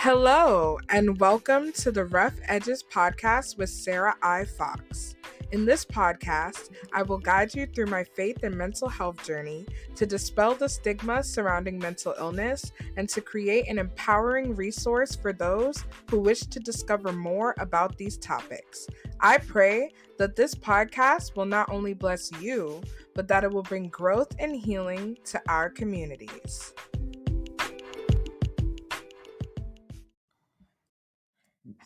Hello, and welcome to the Rough Edges podcast with Sarah I. Fox. In this podcast, I will guide you through my faith and mental health journey to dispel the stigma surrounding mental illness and to create an empowering resource for those who wish to discover more about these topics. I pray that this podcast will not only bless you, but that it will bring growth and healing to our communities.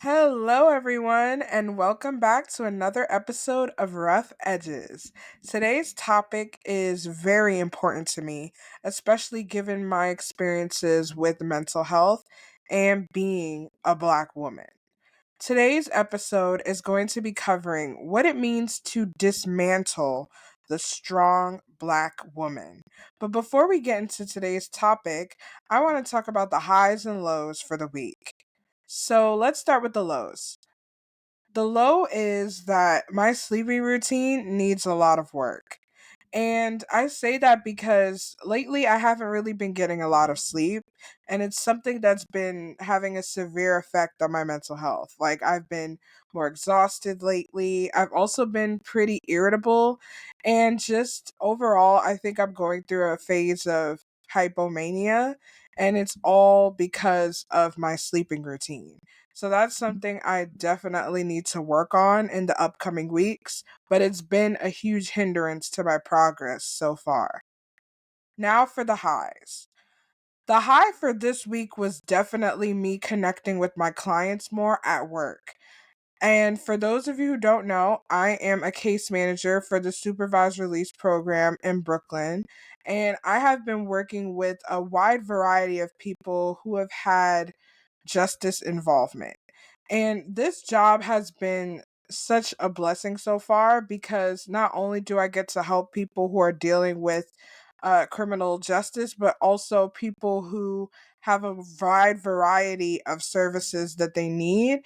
Hello, everyone, and welcome back to another episode of Rough Edges. Today's topic is very important to me, especially given my experiences with mental health and being a Black woman. Today's episode is going to be covering what it means to dismantle the strong Black woman. But before we get into today's topic, I want to talk about the highs and lows for the week. So let's start with the lows. The low is that my sleeping routine needs a lot of work. And I say that because lately I haven't really been getting a lot of sleep, and it's something that's been having a severe effect on my mental health. Like, I've been more exhausted lately. I've also been pretty irritable, and just overall, I think I'm going through a phase of hypomania, and it's all because of my sleeping routine. So that's something I definitely need to work on in the upcoming weeks, but it's been a huge hindrance to my progress so far. Now for the highs. The high for this week was definitely me connecting with my clients more at work. And for those of you who don't know, I am a case manager for the supervised release program in Brooklyn. And I have been working with a wide variety of people who have had justice involvement. And this job has been such a blessing so far because not only do I get to help people who are dealing with criminal justice, but also people who have a wide variety of services that they need.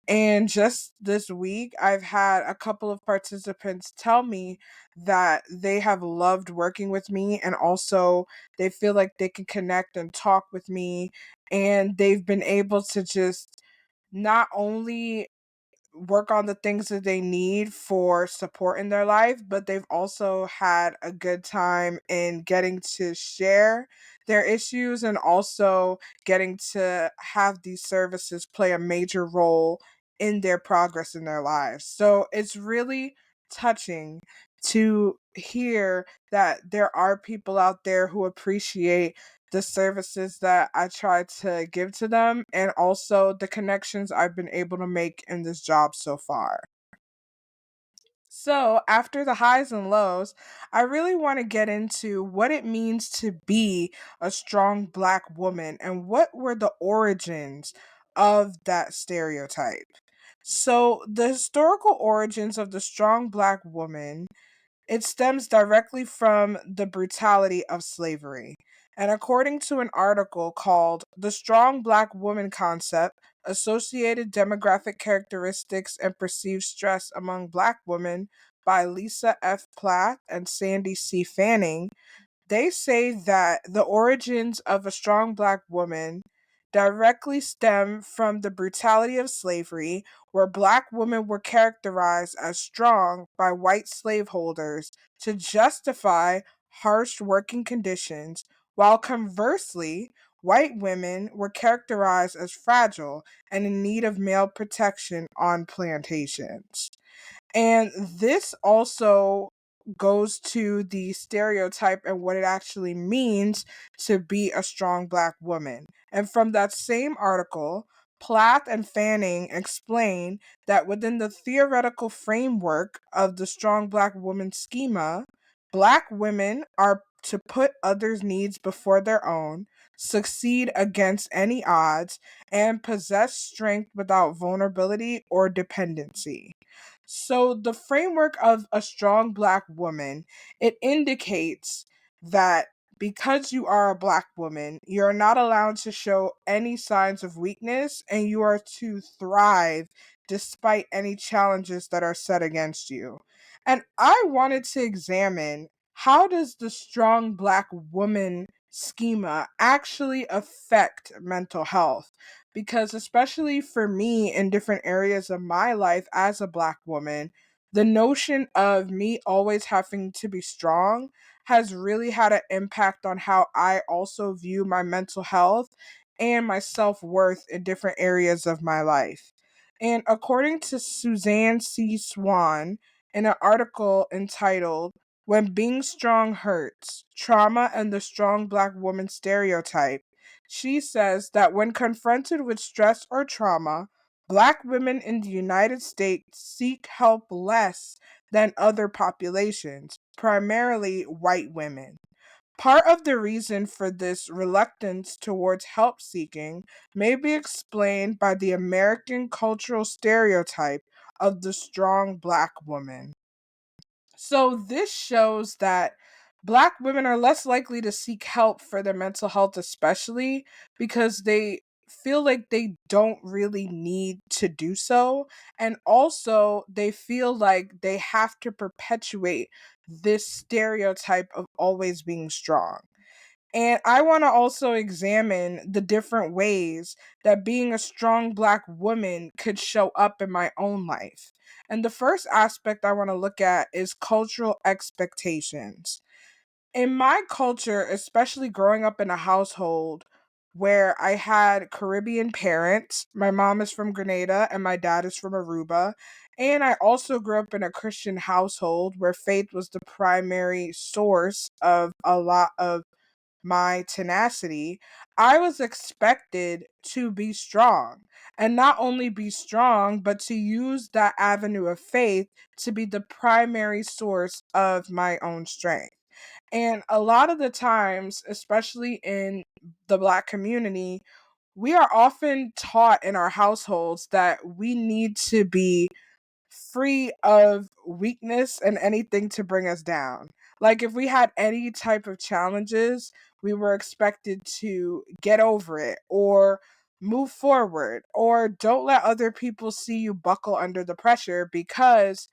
And just this week, I've had a couple of participants tell me that they have loved working with me, and also they feel like they can connect and talk with me, and they've been able to just not only work on the things that they need for support in their life, but they've also had a good time in getting to share their issues and also getting to have these services play a major role in their progress in their lives. So it's really touching to hear that there are people out there who appreciate the services that I try to give to them, and also the connections I've been able to make in this job so far. So, after the highs and lows, I really want to get into what it means to be a strong Black woman and what were the origins of that stereotype. So, the historical origins of the strong Black woman, it stems directly from the brutality of slavery. And according to an article called The Strong Black Woman Concept, Associated Demographic Characteristics and Perceived Stress Among Black Women by Lisa F. Plath and Sandy C. Fanning, they say that the origins of a strong Black woman directly stem from the brutality of slavery, where Black women were characterized as strong by white slaveholders to justify harsh working conditions, while conversely, white women were characterized as fragile and in need of male protection on plantations. And this also goes to the stereotype and what it actually means to be a strong Black woman. And from that same article, Plath and Fanning explain that within the theoretical framework of the strong Black woman schema, Black women are to put others' needs before their own, succeed against any odds, and possess strength without vulnerability or dependency. So the framework of a strong Black woman, it indicates that because you are a Black woman, you're not allowed to show any signs of weakness, and you are to thrive despite any challenges that are set against you. And I wanted to examine, how does the strong Black woman schema actually affect mental health? Because, especially for me in different areas of my life as a Black woman, the notion of me always having to be strong has really had an impact on how I also view my mental health and my self worth in different areas of my life. And according to Suzanne C. Swan, in an article entitled When Being Strong Hurts, Trauma and the Strong Black Woman Stereotype, she says that when confronted with stress or trauma, Black women in the United States seek help less than other populations, primarily white women. Part of the reason for this reluctance towards help seeking may be explained by the American cultural stereotype of the strong Black woman. So, this shows that Black women are less likely to seek help for their mental health, especially because they feel like they don't really need to do so. And also, they feel like they have to perpetuate this stereotype of always being strong. And I want to also examine the different ways that being a strong Black woman could show up in my own life. And the first aspect I want to look at is cultural expectations. In my culture, especially growing up in a household where I had Caribbean parents, my mom is from Grenada and my dad is from Aruba. And I also grew up in a Christian household where faith was the primary source of a lot of my tenacity. I was expected to be strong, and not only be strong, but to use that avenue of faith to be the primary source of my own strength. And a lot of the times, especially in the Black community, we are often taught in our households that we need to be free of weakness and anything to bring us down. Like, if we had any type of challenges, we were expected to get over it or move forward, or don't let other people see you buckle under the pressure, because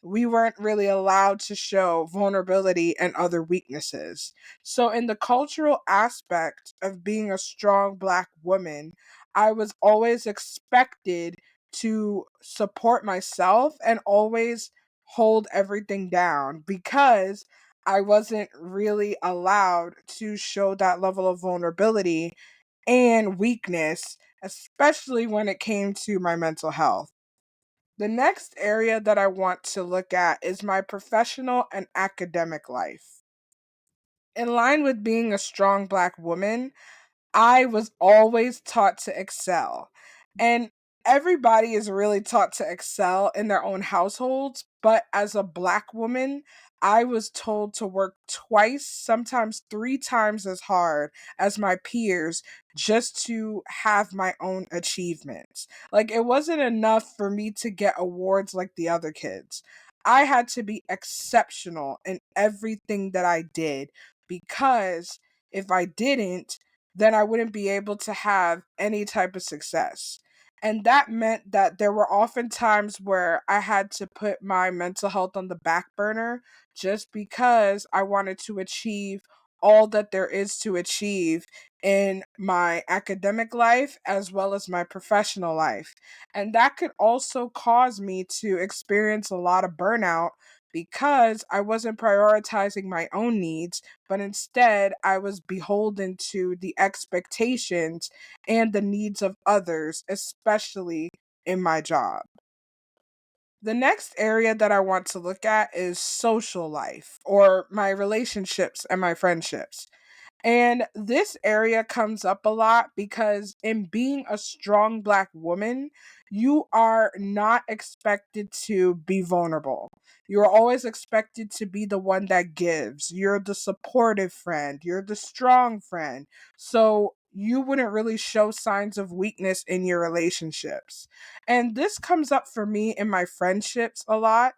we weren't really allowed to show vulnerability and other weaknesses. So, in the cultural aspect of being a strong Black woman, I was always expected to support myself and always hold everything down, because I wasn't really allowed to show that level of vulnerability and weakness, especially when it came to my mental health. The next area that I want to look at is my professional and academic life. In line with being a strong Black woman, I was always taught to excel. And everybody is really taught to excel in their own households. But as a Black woman, I was told to work twice, sometimes three times as hard as my peers just to have my own achievements. Like, it wasn't enough for me to get awards like the other kids. I had to be exceptional in everything that I did, because if I didn't, then I wouldn't be able to have any type of success. And that meant that there were often times where I had to put my mental health on the back burner just because I wanted to achieve all that there is to achieve in my academic life as well as my professional life. And that could also cause me to experience a lot of burnout, because I wasn't prioritizing my own needs, but instead I was beholden to the expectations and the needs of others, especially in my job. The next area that I want to look at is social life, or my relationships and my friendships. And this area comes up a lot because in being a strong Black woman, you are not expected to be vulnerable. You're always expected to be the one that gives. You're the supportive friend, you're the strong friend. So you wouldn't really show signs of weakness in your relationships. And this comes up for me in my friendships a lot,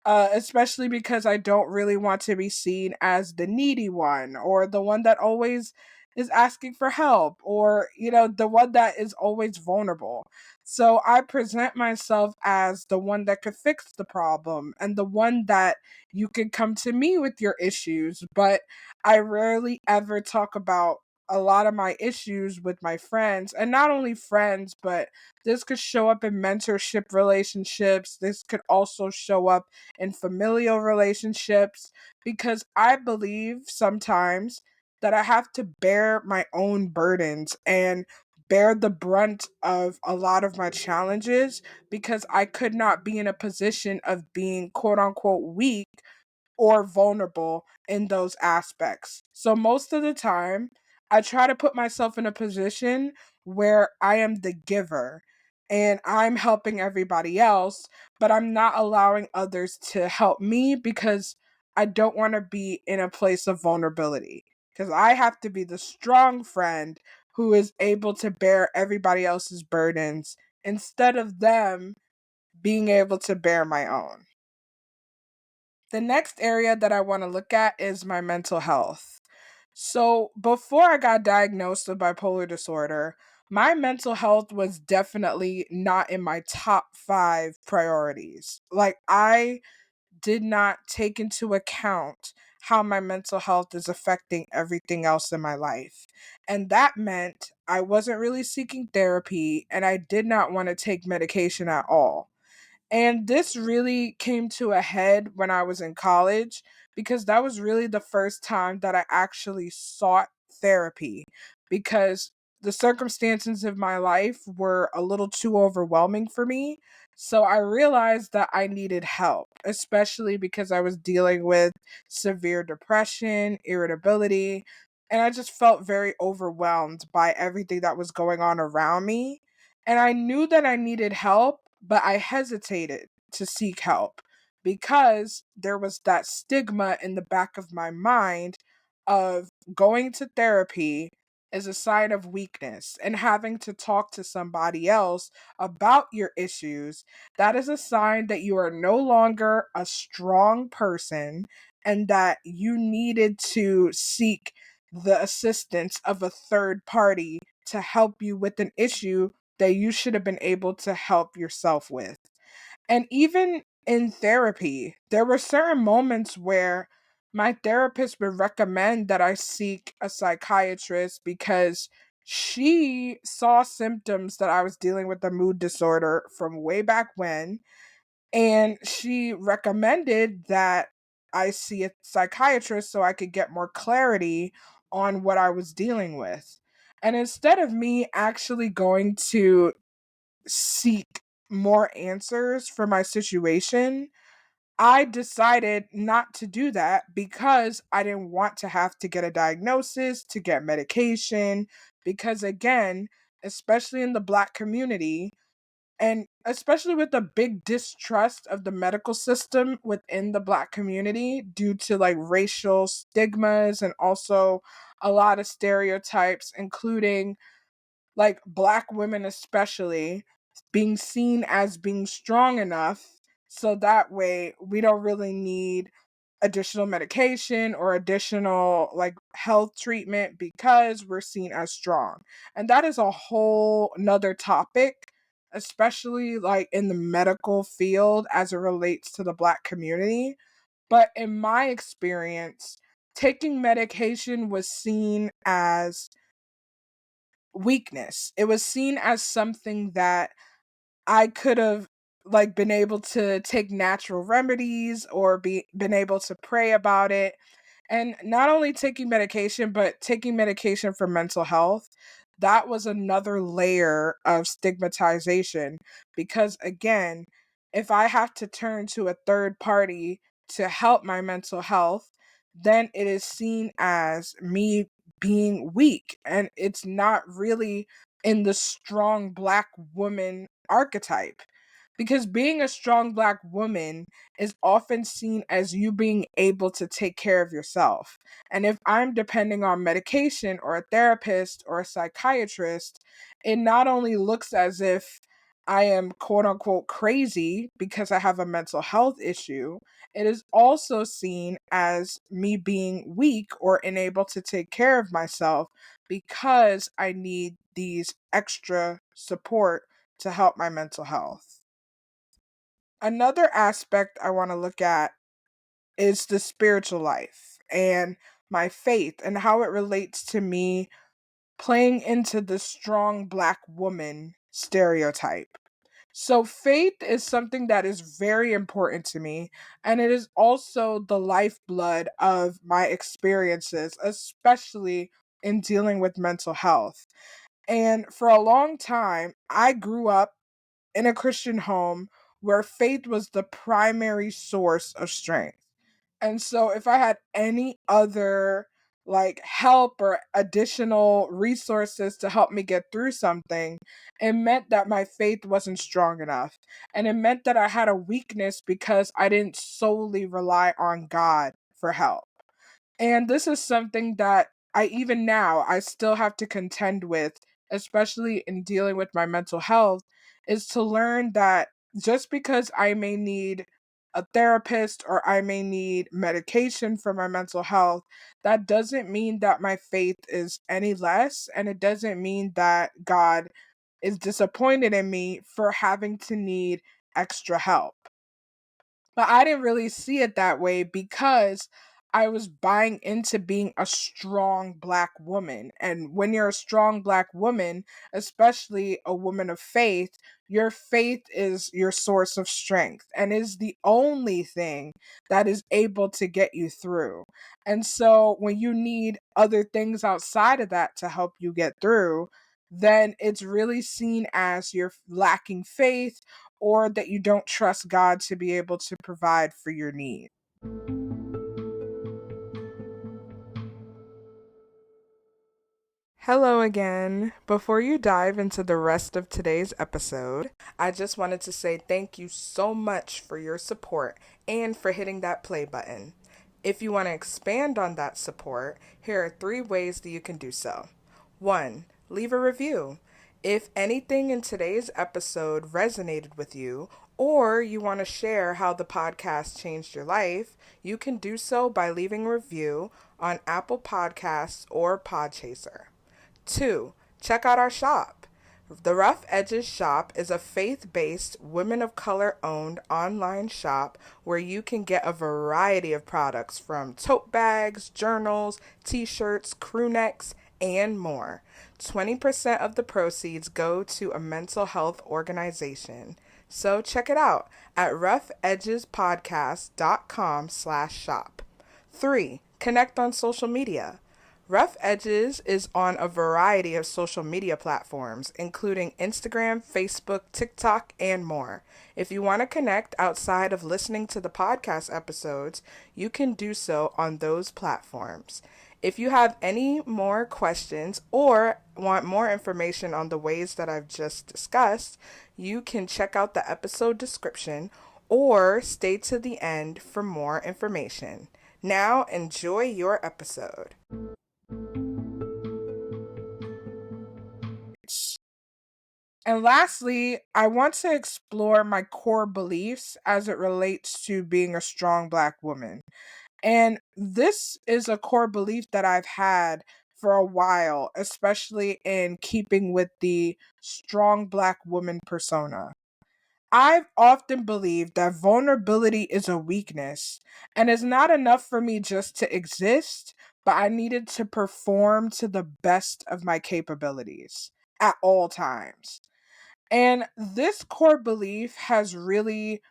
especially because I don't really want to be seen as the needy one or the one that always is asking for help, or, the one that is always vulnerable. So I present myself as the one that could fix the problem and the one that you can come to me with your issues. But I rarely ever talk about a lot of my issues with my friends, and not only friends, but this could show up in mentorship relationships. This could also show up in familial relationships, because I believe sometimes that I have to bear my own burdens and bear the brunt of a lot of my challenges, because I could not be in a position of being quote unquote weak or vulnerable in those aspects. So most of the time, I try to put myself in a position where I am the giver and I'm helping everybody else, but I'm not allowing others to help me, because I don't want to be in a place of vulnerability. Because I have to be the strong friend who is able to bear everybody else's burdens instead of them being able to bear my own. The next area that I want to look at is my mental health. So, before I got diagnosed with bipolar disorder, my mental health was definitely not in my top 5 priorities. Like, I did not take into account how my mental health is affecting everything else in my life. And that meant I wasn't really seeking therapy, and I did not want to take medication at all. And this really came to a head when I was in college, because that was really the first time that I actually sought therapy, because the circumstances of my life were a little too overwhelming for me. So I realized that I needed help, especially because I was dealing with severe depression, irritability, and I just felt very overwhelmed by everything that was going on around me. And I knew that I needed help, but I hesitated to seek help because there was that stigma in the back of my mind of going to therapy is a sign of weakness, and having to talk to somebody else about your issues, that is a sign that you are no longer a strong person, and that you needed to seek the assistance of a third party to help you with an issue that you should have been able to help yourself with. And even in therapy, there were certain moments where my therapist would recommend that I seek a psychiatrist, because she saw symptoms that I was dealing with a mood disorder from way back when, and she recommended that I see a psychiatrist so I could get more clarity on what I was dealing with. And instead of me actually going to seek more answers for my situation, I decided not to do that, because I didn't want to have to get a diagnosis, to get medication. Because again, especially in the Black community, and especially with the big distrust of the medical system within the Black community due to like racial stigmas and also a lot of stereotypes, including like Black women especially being seen as being strong enough, so that way we don't really need additional medication or additional like health treatment, because we're seen as strong. And that is a whole nother topic, especially like in the medical field as it relates to the Black community. But in my experience, taking medication was seen as weakness. It was seen as something that I could have like been able to take natural remedies, or been able to pray about it. And not only taking medication, but taking medication for mental health, that was another layer of stigmatization, because again, if I have to turn to a third party to help my mental health, then it is seen as me being weak, and it's not really in the strong Black woman archetype. Because being a strong Black woman is often seen as you being able to take care of yourself. And if I'm depending on medication or a therapist or a psychiatrist, it not only looks as if I am quote unquote crazy because I have a mental health issue, it is also seen as me being weak or unable to take care of myself, because I need these extra support to help my mental health. Another aspect I want to look at is the spiritual life and my faith and how it relates to me playing into the strong black woman stereotype. So, faith is something that is very important to me, and it is also the lifeblood of my experiences, especially in dealing with mental health. And for a long time, I grew up in a Christian home where faith was the primary source of strength. And so if I had any other like help or additional resources to help me get through something, it meant that my faith wasn't strong enough. And it meant that I had a weakness because I didn't solely rely on God for help. And this is something that I even now I still have to contend with, especially in dealing with my mental health, is to learn that just because I may need a therapist or I may need medication for my mental health, that doesn't mean that my faith is any less. And it doesn't mean that God is disappointed in me for having to need extra help. But I didn't really see it that way because I was buying into being a strong black woman. And when you're a strong black woman, especially a woman of faith, your faith is your source of strength and is the only thing that is able to get you through. And so when you need other things outside of that to help you get through, then it's really seen as you're lacking faith or that you don't trust God to be able to provide for your need. Hello again. Before you dive into the rest of today's episode, I just wanted to say thank you so much for your support and for hitting that play button. If you want to expand on that support, here are 3 ways that you can do so. 1. Leave a review. If anything in today's episode resonated with you, or you want to share how the podcast changed your life, you can do so by leaving a review on Apple Podcasts or Podchaser. 2. Check out our shop. The Rough Edges shop is a faith-based, women of color owned online shop where you can get a variety of products from tote bags, journals, t-shirts, crew necks, and more. 20% of the proceeds go to a mental health organization. So check it out at roughedgespodcast.com/shop. 3. Connect on social media. Rough Edges is on a variety of social media platforms, including Instagram, Facebook, TikTok, and more. If you want to connect outside of listening to the podcast episodes, you can do so on those platforms. If you have any more questions or want more information on the ways that I've just discussed, you can check out the episode description or stay to the end for more information. Now, enjoy your episode. And lastly, I want to explore my core beliefs as it relates to being a strong black woman. And this is a core belief that I've had for a while, especially in keeping with the strong black woman persona. I've often believed that vulnerability is a weakness, and it's not enough for me just to exist, but I needed to perform to the best of my capabilities at all times. And this core belief has really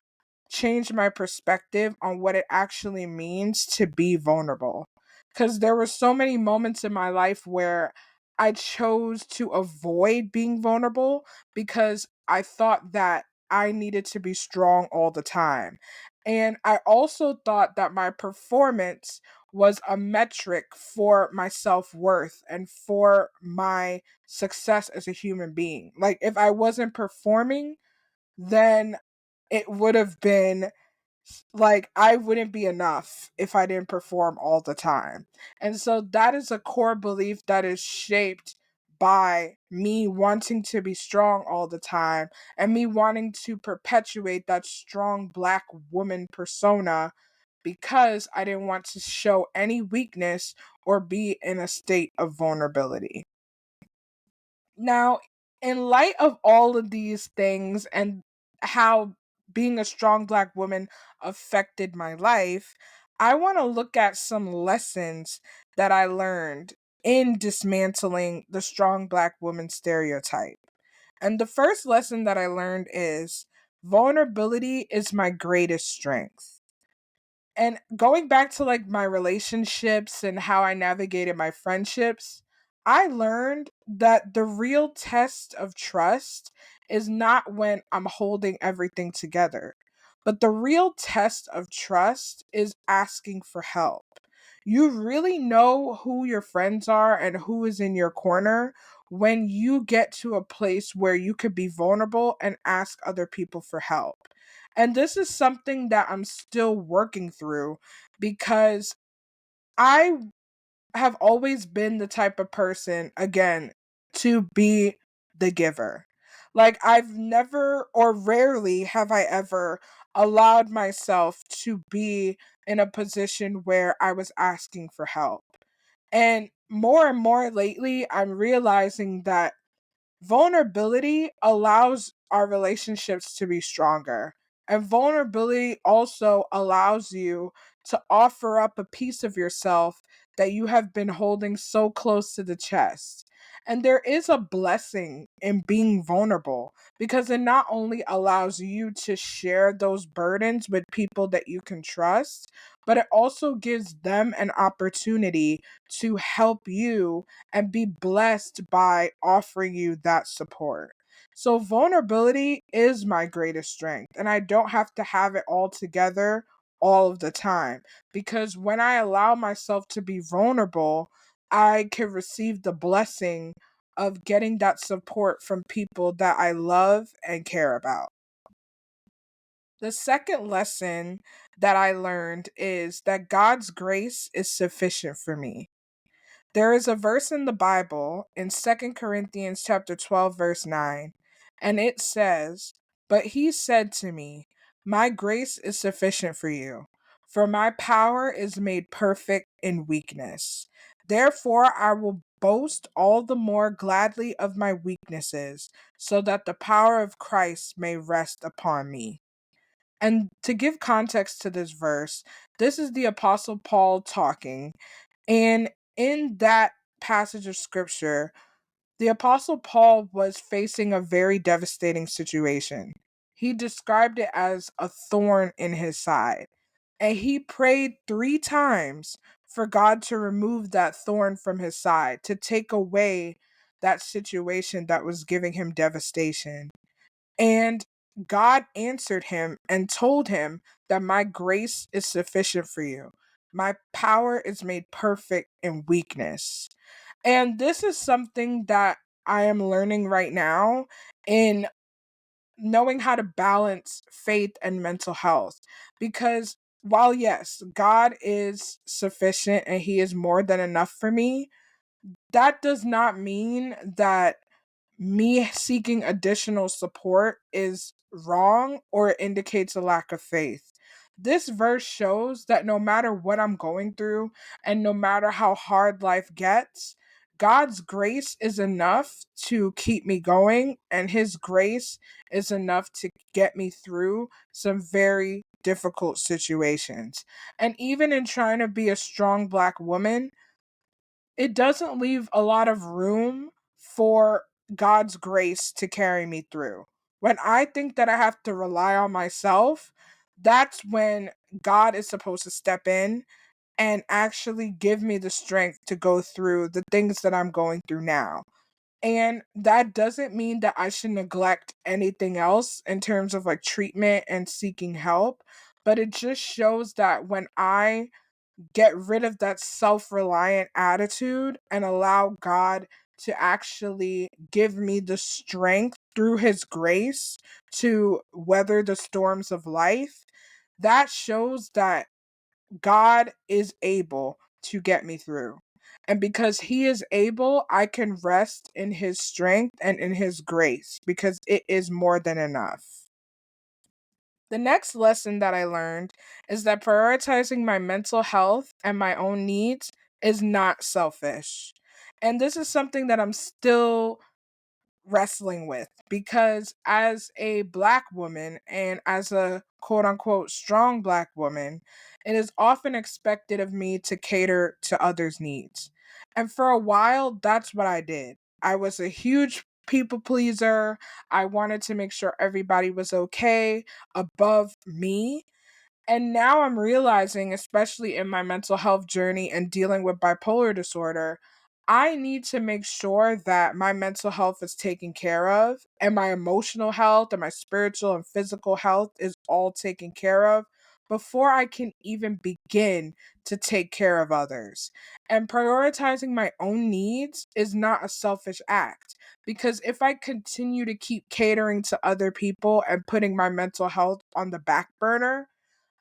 changed my perspective on what it actually means to be vulnerable. Because there were so many moments in my life where I chose to avoid being vulnerable because I thought that I needed to be strong all the time. And I also thought that my performance was a metric for my self worth and for my success as a human being. Like, if I wasn't performing, then it would have been like I wouldn't be enough if I didn't perform all the time. And so that is a core belief that is shaped by me wanting to be strong all the time and me wanting to perpetuate that strong black woman persona because I didn't want to show any weakness or be in a state of vulnerability. Now, in light of all of these things and how being a strong Black woman affected my life, I want to look at some lessons that I learned in dismantling the strong Black woman stereotype. And the first lesson that I learned is vulnerability is my greatest strength. And going back to like my relationships and how I navigated my friendships, I learned that the real test of trust is not when I'm holding everything together, but the real test of trust is asking for help. You really know who your friends are and who is in your corner when you get to a place where you could be vulnerable and ask other people for help. And this is something that I'm still working through because I have always been the type of person, again, to be the giver. Like, I've never or rarely have I ever allowed myself to be in a position where I was asking for help. And more lately, I'm realizing that vulnerability allows our relationships to be stronger. And vulnerability also allows you to offer up a piece of yourself that you have been holding so close to the chest. And there is a blessing in being vulnerable because it not only allows you to share those burdens with people that you can trust, but it also gives them an opportunity to help you and be blessed by offering you that support. So, vulnerability is my greatest strength, and I don't have to have it all together all of the time because when I allow myself to be vulnerable, I can receive the blessing of getting that support from people that I love and care about. The second lesson that I learned is that God's grace is sufficient for me. There is a verse in the Bible in 2 Corinthians chapter 12 verse 9, and it says, "But he said to me, my grace is sufficient for you, for my power is made perfect in weakness. Therefore I will boast all the more gladly of my weaknesses, so that the power of Christ may rest upon me." And to give context to this verse, this is the Apostle Paul talking, and in that passage of scripture, the Apostle Paul was facing a very devastating situation. He described it as a thorn in his side. And he prayed 3 times for God to remove that thorn from his side, to take away that situation that was giving him devastation. And God answered him and told him that my grace is sufficient for you. My power is made perfect in weakness. And this is something that I am learning right now in knowing how to balance faith and mental health. Because while, yes, God is sufficient and He is more than enough for me, that does not mean that me seeking additional support is wrong or indicates a lack of faith. This verse shows that no matter what I'm going through and no matter how hard life gets, God's grace is enough to keep me going, and His grace is enough to get me through some very difficult situations. And even in trying to be a strong Black woman, it doesn't leave a lot of room for God's grace to carry me through. When I think that I have to rely on myself, that's when God is supposed to step in and actually give me the strength to go through the things that I'm going through now. And that doesn't mean that I should neglect anything else in terms of like treatment and seeking help, but it just shows that when I get rid of that self reliant attitude and allow God to actually give me the strength through His grace to weather the storms of life, that shows that God is able to get me through. And because He is able, I can rest in His strength and in His grace because it is more than enough. The next lesson that I learned is that prioritizing my mental health and my own needs is not selfish. And this is something that I'm still wrestling with because as a black woman and as a quote unquote strong black woman, it is often expected of me to cater to others' needs. And for a while, that's what I did. I was a huge people pleaser. I wanted to make sure everybody was okay above me. And now I'm realizing, especially in my mental health journey and dealing with bipolar disorder, I need to make sure that my mental health is taken care of and my emotional health and my spiritual and physical health is all taken care of before I can even begin to take care of others. And prioritizing my own needs is not a selfish act because if I continue to keep catering to other people and putting my mental health on the back burner,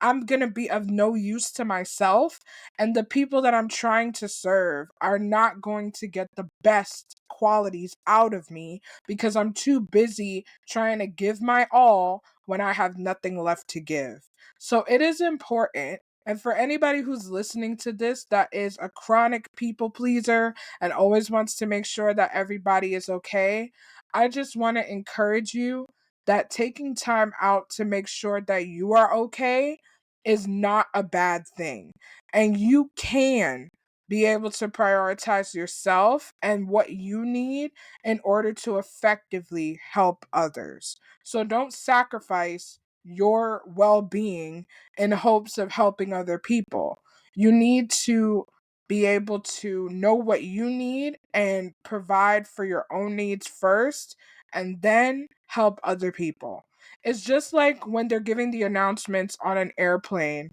I'm going to be of no use to myself. And the people that I'm trying to serve are not going to get the best qualities out of me because I'm too busy trying to give my all when I have nothing left to give. So it is important. And for anybody who's listening to this that is a chronic people pleaser and always wants to make sure that everybody is okay, I just want to encourage you that taking time out to make sure that you are okay is not a bad thing. And you can be able to prioritize yourself and what you need in order to effectively help others. So don't sacrifice your well being in hopes of helping other people. You need to be able to know what you need and provide for your own needs first and then help other people. It's just like when they're giving the announcements on an airplane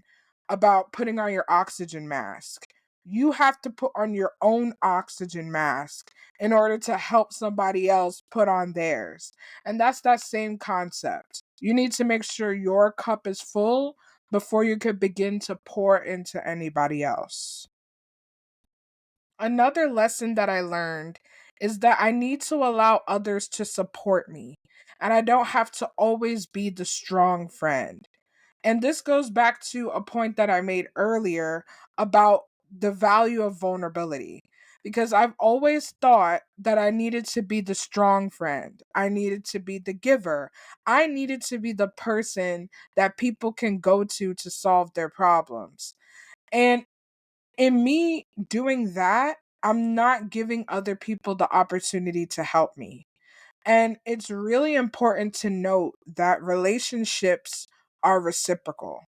about putting on your oxygen mask. You have to put on your own oxygen mask in order to help somebody else put on theirs. And that's that same concept. You need to make sure your cup is full before you could begin to pour into anybody else. Another lesson that I learned is that I need to allow others to support me, and I don't have to always be the strong friend. And this goes back to a point that I made earlier about the value of vulnerability. Because I've always thought that I needed to be the strong friend. I needed to be the giver. I needed to be the person that people can go to solve their problems. And in me doing that, I'm not giving other people the opportunity to help me. And it's really important to note that relationships are reciprocal.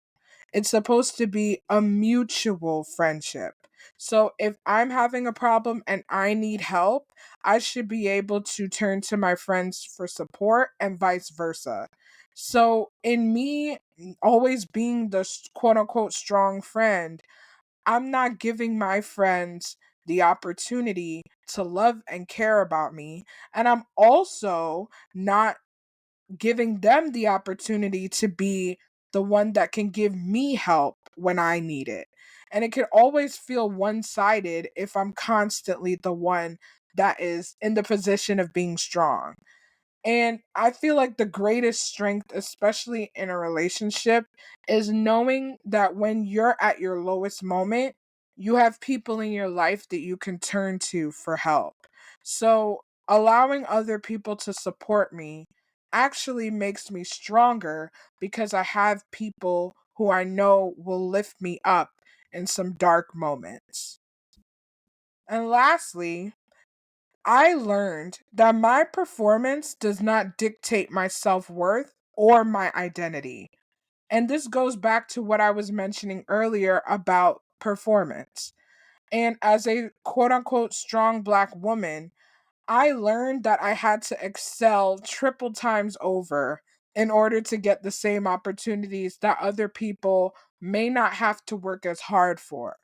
It's supposed to be a mutual friendship. So if I'm having a problem and I need help, I should be able to turn to my friends for support and vice versa. So in me always being the quote unquote strong friend, I'm not giving my friends the opportunity to love and care about me. And I'm also not giving them the opportunity to be the one that can give me help when I need it. And it can always feel one sided if I'm constantly the one that is in the position of being strong. And I feel like the greatest strength, especially in a relationship, is knowing that when you're at your lowest moment, you have people in your life that you can turn to for help. So, allowing other people to support me actually makes me stronger because I have people who I know will lift me up in some dark moments. And lastly, I learned that my performance does not dictate my self worth or my identity. And this goes back to what I was mentioning earlier about performance. And as a quote unquote strong black woman, I learned that I had to excel triple times over in order to get the same opportunities that other people may not have to work as hard for.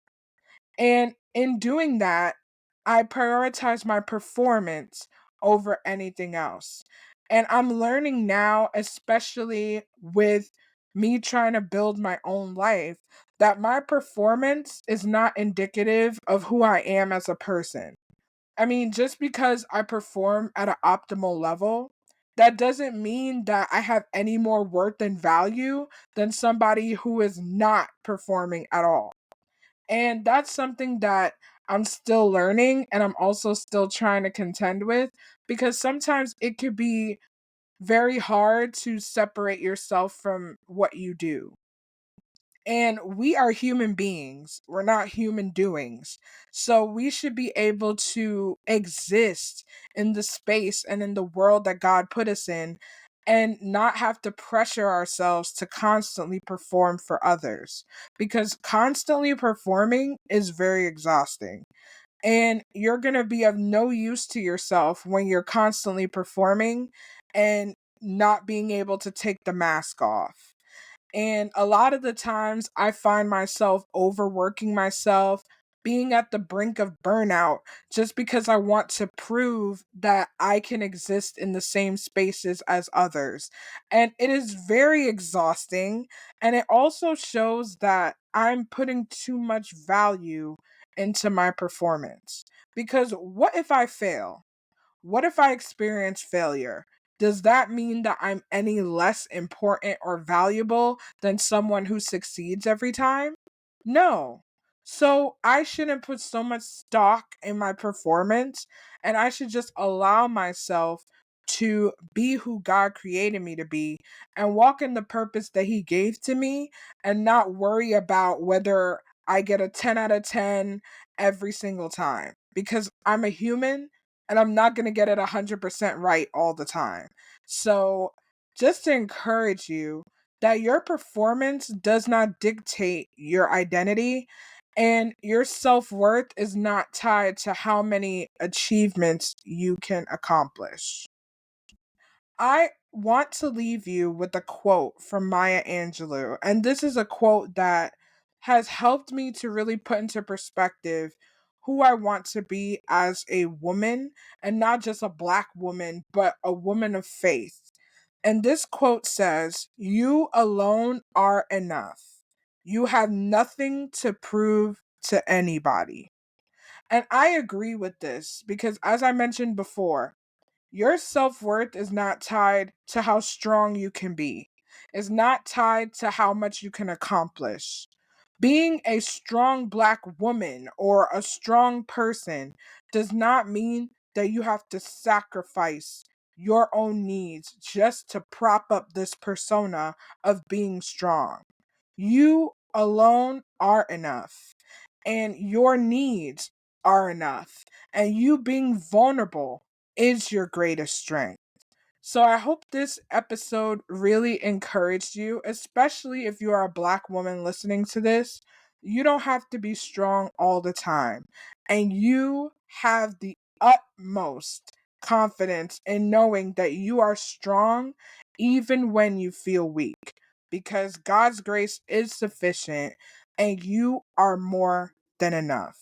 And in doing that, I prioritize my performance over anything else. And I'm learning now, especially with me trying to build my own life, that my performance is not indicative of who I am as a person. I mean, just because I perform at an optimal level that doesn't mean that I have any more worth and value than somebody who is not performing at all. And that's something that I'm still learning and I'm also still trying to contend with, because sometimes it could be very hard to separate yourself from what you do. And we are human beings. We're not human doings. So we should be able to exist in the space and in the world that God put us in and not have to pressure ourselves to constantly perform for others, because constantly performing is very exhausting. And you're going to be of no use to yourself when you're constantly performing and not being able to take the mask off. And a lot of the times I find myself overworking myself, being at the brink of burnout, just because I want to prove that I can exist in the same spaces as others. And it is very exhausting. And it also shows that I'm putting too much value into my performance. Because what if I fail? What if I experience failure? Does that mean that I'm any less important or valuable than someone who succeeds every time? No. So I shouldn't put so much stock in my performance, and I should just allow myself to be who God created me to be and walk in the purpose that He gave to me, and not worry about whether I get a 10 out of 10 every single time, because I'm a human and I'm not going to get it 100% right all the time. So, just to encourage you that your performance does not dictate your identity, and your self worth is not tied to how many achievements you can accomplish. I want to leave you with a quote from Maya Angelou. And this is a quote that has helped me to really put into perspective who I want to be as a woman, and not just a Black woman, but a woman of faith. And this quote says, "You alone are enough. You have nothing to prove to anybody." And I agree with this because, as I mentioned before, your self worth is not tied to how strong you can be, it's not tied to how much you can accomplish. Being a strong Black woman or a strong person does not mean that you have to sacrifice your own needs just to prop up this persona of being strong. You alone are enough, and your needs are enough, and you being vulnerable is your greatest strength. So I hope this episode really encouraged you, especially if you are a Black woman listening to this. You don't have to be strong all the time, and you have the utmost confidence in knowing that you are strong even when you feel weak, because God's grace is sufficient and you are more than enough.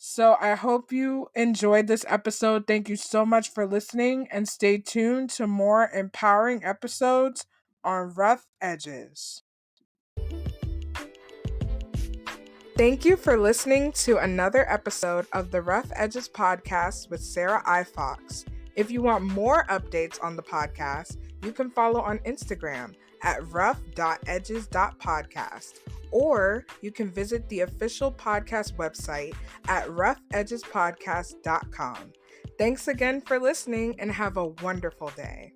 So I hope you enjoyed this episode. Thank you so much for listening, and stay tuned to more empowering episodes on Rough Edges. Thank you for listening to another episode of the Rough Edges podcast with Sarah I. Fox. If you want more updates on the podcast, you can follow on Instagram at rough.edges.podcast, or you can visit the official podcast website at roughedgespodcast.com. Thanks again for listening and have a wonderful day.